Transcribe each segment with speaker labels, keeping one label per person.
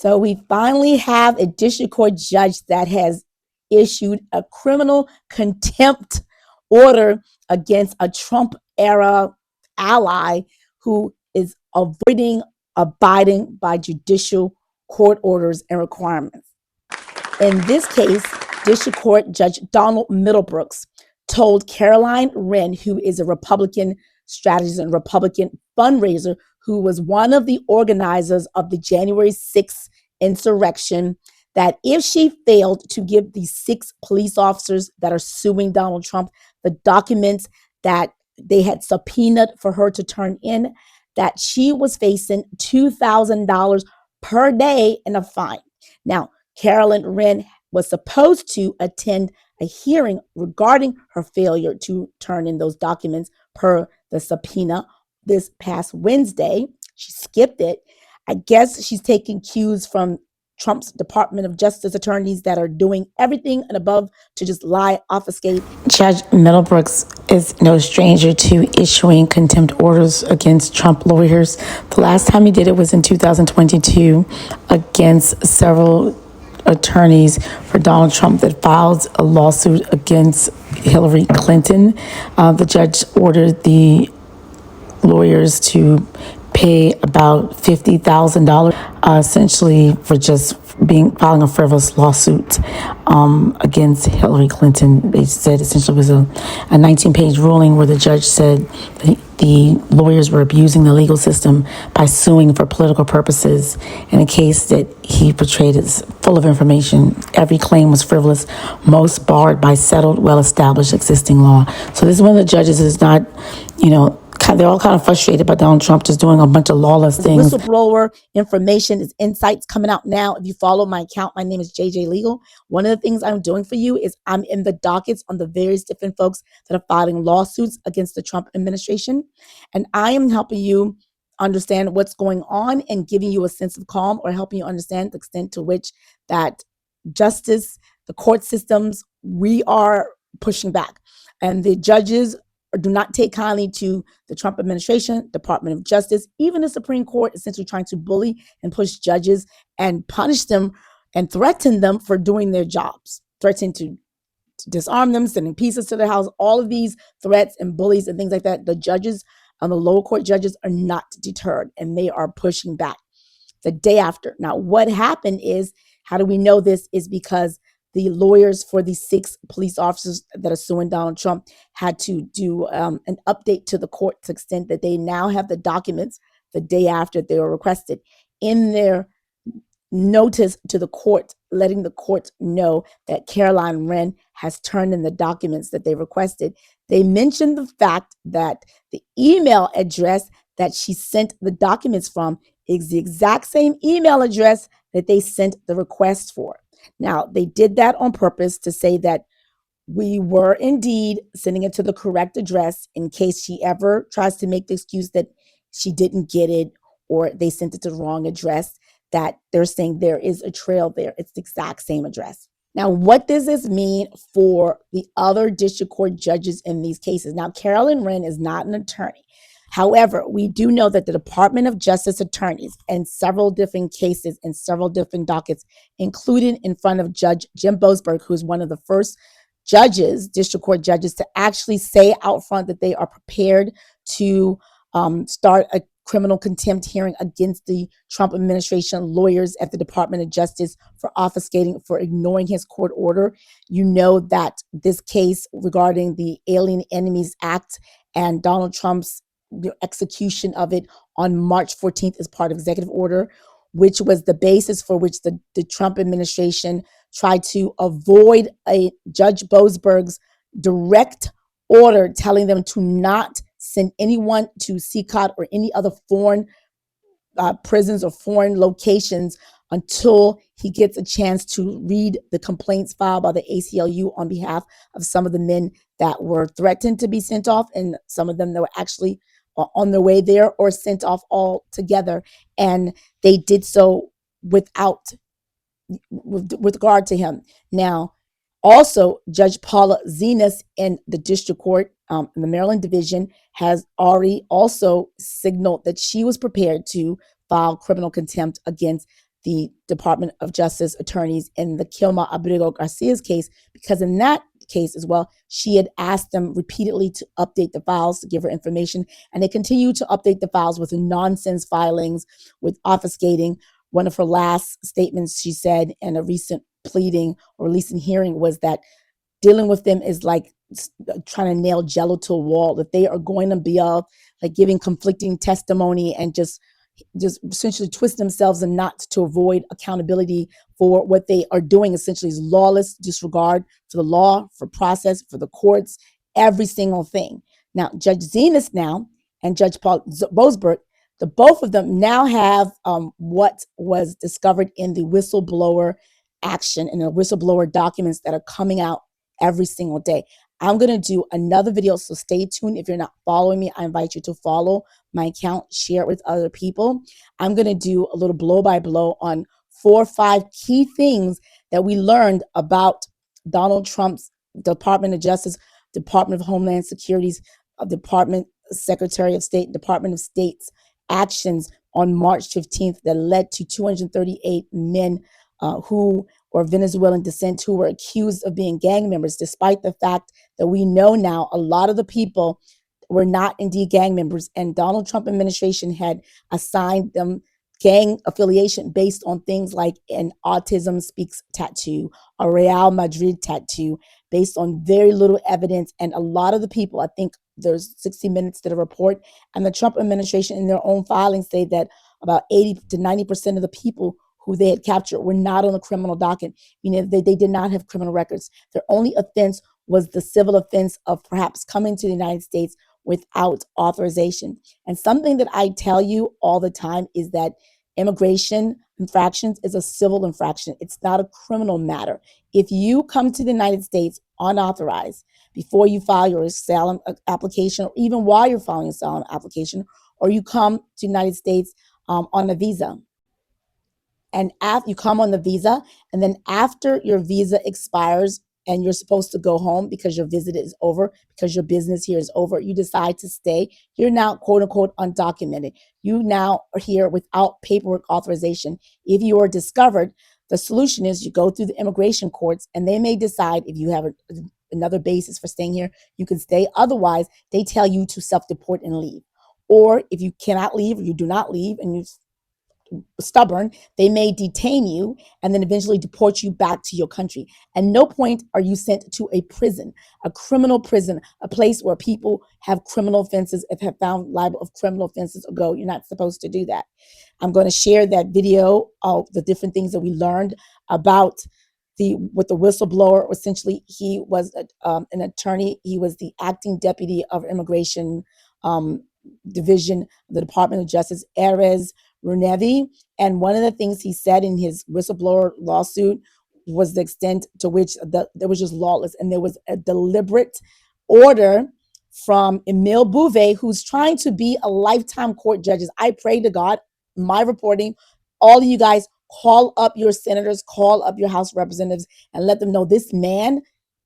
Speaker 1: So we finally have a district court judge that has issued a criminal contempt order against a Trump era ally who is avoiding abiding by judicial court orders and requirements. In this case, District Court Judge Donald Middlebrooks told Carolyn Wren, who is a Republican strategist and Republican fundraiser, who was one of the organizers of the January 6th insurrection, that if she failed to give the 6 police officers that are suing Donald Trump the documents that they had subpoenaed for her to turn in, that she was facing $2,000 per day in a fine. Now, Carolyn Wren was supposed to attend a hearing regarding her failure to turn in those documents per the subpoena this past Wednesday. She skipped it. I guess she's taking cues from Trump's Department of Justice attorneys that are doing everything and above to just lie, obfuscate.
Speaker 2: Judge Middlebrooks is no stranger to issuing contempt orders against Trump lawyers. The last time he did it was in 2022 against several attorneys for Donald Trump that filed a lawsuit against Hillary Clinton. The judge ordered the lawyers to pay about $50,000 essentially for just filing a frivolous lawsuit against Hillary Clinton. They said essentially it was a 19-page ruling where the judge said the lawyers were abusing the legal system by suing for political purposes in a case that he portrayed as full of information. Every claim was frivolous, most barred by settled, well-established existing law. So this is one of the judges is not, they're all kind of frustrated by Donald Trump just doing a bunch of lawless things.
Speaker 1: Whistleblower information is insights coming out now. If you follow my account, my name is JJ Legal. One of the things I'm doing for you is I'm in the dockets on the various different folks that are filing lawsuits against the Trump administration. And I am helping you understand what's going on and giving you a sense of calm, or helping you understand the extent to which that justice, the court systems, we are pushing back. And the judges do not take kindly to the Trump administration, Department of Justice, even the Supreme Court, essentially trying to bully and push judges and punish them and threaten them for doing their jobs, threatening to disarm them, sending pieces to their house, all of these threats and bullies and things like that. The judges the lower court judges are not deterred, and they are pushing back the day after. Now, what happened is, how do we know this? Is because the lawyers for the 6 police officers that are suing Donald Trump had to do an update to the court to the extent that they now have the documents the day after they were requested in their notice to the court, letting the court know that Carolyn Wren has turned in the documents that they requested. They mentioned the fact that the email address that she sent the documents from is the exact same email address that they sent the request for. Now, they did that on purpose to say that we were indeed sending it to the correct address in case she ever tries to make the excuse that she didn't get it or they sent it to the wrong address, that they're saying there is a trail there. It's the exact same address. Now, what does this mean for the other district court judges in these cases? Now, Carolyn Wren is not an attorney. However, we do know that the Department of Justice attorneys in several different cases and several different dockets, including in front of Judge Jim Boasberg, who is one of the first judges, district court judges, to actually say out front that they are prepared to start a criminal contempt hearing against the Trump administration lawyers at the Department of Justice for obfuscating, for ignoring his court order. You know that this case regarding the Alien Enemies Act and Donald Trump's execution of it on March 14th as part of executive order, which was the basis for which the Trump administration tried to avoid a Judge Boasberg's direct order telling them to not send anyone to CCOT or any other foreign prisons or foreign locations until he gets a chance to read the complaints filed by the ACLU on behalf of some of the men that were threatened to be sent off, and some of them that were actually on their way there or sent off altogether. And they did so with regard to him. Now, also, Judge Paula Xinis in the district court in the Maryland division has already also signaled that she was prepared to file criminal contempt against the Department of Justice attorneys in the Kilma Abrego Garcia's case, because in that case as well, she had asked them repeatedly to update the files, to give her information, and they continue to update the files with nonsense filings, with obfuscating. One of her last statements, she said in a recent pleading or recent hearing, was that dealing with them is like trying to nail jello to a wall, that they are going to be like giving conflicting testimony and just essentially twist themselves in knots to avoid accountability for what they are doing. Essentially is lawless disregard for the law, for process, for the courts, every single thing. Now, Judge Xinis now and Judge Paul Boasberg, the both of them now have what was discovered in the whistleblower action and the whistleblower documents that are coming out every single day. I'm going to do another video, so stay tuned. If you're not following me, I invite you to follow my account, share it with other people. I'm going to do a little blow by blow on 4 or 5 key things that we learned about Donald Trump's Department of Justice, Department of Homeland Security's Department Secretary of State, Department of State's actions on March 15th that led to 238 men who or Venezuelan descent who were accused of being gang members, despite the fact that we know now a lot of the people were not indeed gang members, and Donald Trump administration had assigned them gang affiliation based on things like an Autism Speaks tattoo, a Real Madrid tattoo, based on very little evidence. And a lot of the people, I think there's 60 Minutes did a report, and the Trump administration in their own filings say that about 80 to 90% of the people who they had captured were not on the criminal docket. You know, they did not have criminal records. Their only offense was the civil offense of perhaps coming to the United States without authorization. And something that I tell you all the time is that immigration infractions is a civil infraction. It's not a criminal matter. If you come to the United States unauthorized before you file your asylum application, or even while you're filing your asylum application, or you come to the United States on a visa, and you come on the visa, and then after your visa expires and you're supposed to go home because your visit is over, because your business here is over, you decide to stay, you're now quote unquote undocumented. You now are here without paperwork authorization. If you are discovered, the solution is you go through the immigration courts, and they may decide if you have another basis for staying here, you can stay. Otherwise, they tell you to self-deport and leave. Or if you cannot leave, or you do not leave, and you stubborn, they may detain you and then eventually deport you back to your country. At no point are you sent to a prison, a criminal prison, a place where people have criminal offenses, if have found liable of criminal offenses or go. You're not supposed to do that. I'm going to share that video of the different things that we learned about with the whistleblower. Essentially, he was an attorney. He was the acting deputy of immigration division of the Department of Justice, Erez Runevi. And one of the things he said in his whistleblower lawsuit was the extent to which there was just lawless, and there was a deliberate order from Emile Bouvet, who's trying to be a lifetime court judge. I pray to God, my reporting, all of you guys, call up your senators, call up your House representatives, and let them know this man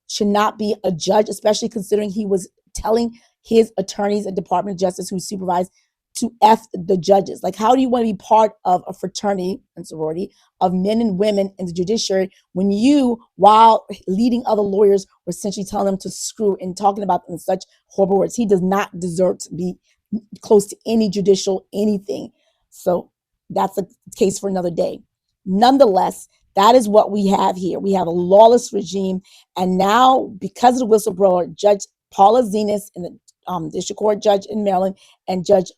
Speaker 1: should not be a judge, especially considering he was telling his attorneys at Department of Justice who supervised to F the judges. Like, how do you want to be part of a fraternity and sorority of men and women in the judiciary when you, while leading other lawyers, were essentially telling them to screw and talking about them in such horrible words? He does not deserve to be close to any judicial anything. So that's a case for another day. Nonetheless, that is what we have here. We have a lawless regime. And now, because of the whistleblower, Judge Paula Xinis, and the district court judge in Maryland, and Judge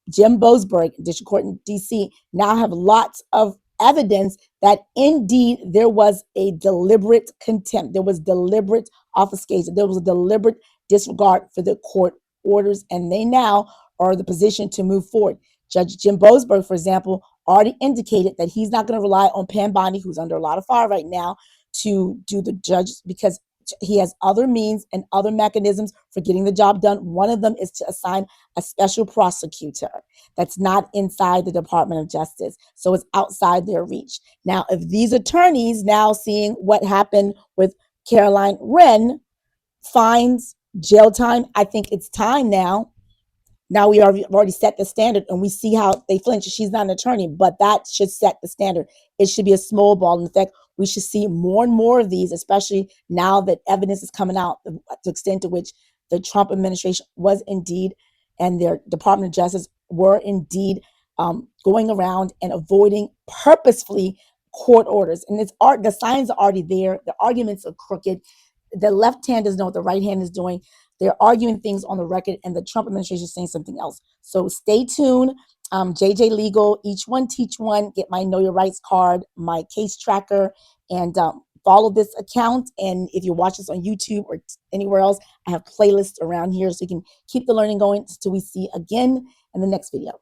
Speaker 1: Jim Boasberg, district court in DC, now have lots of evidence that indeed there was a deliberate contempt. There was deliberate obfuscation. There was a deliberate disregard for the court orders, and they now are in the position to move forward. Judge Jim Boasberg, for example, already indicated that he's not going to rely on Pam Bondi, who's under a lot of fire right now, to do the judges, because he has other means and other mechanisms for getting the job done. One of them is to assign a special prosecutor that's not inside the Department of Justice, so it's outside their reach. Now, if these attorneys, now seeing what happened with Caroline Wren, fines, jail time, I think it's time now. Now we already set the standard, and we see how they flinch. She's not an attorney, but that should set the standard. it should be a snowball effect. We should see more and more of these, especially now that evidence is coming out, the extent to which the Trump administration was indeed, and their Department of Justice were indeed going around and avoiding purposefully court orders. And the signs are already there. The arguments are crooked. The left hand doesn't know what the right hand is doing. They're arguing things on the record, and the Trump administration is saying something else. So stay tuned. JJ Legal, each one teach one. Get my Know Your Rights card, my case tracker, and follow this account. And if you watch this on YouTube or anywhere else, I have playlists around here so you can keep the learning going until we see again in the next video.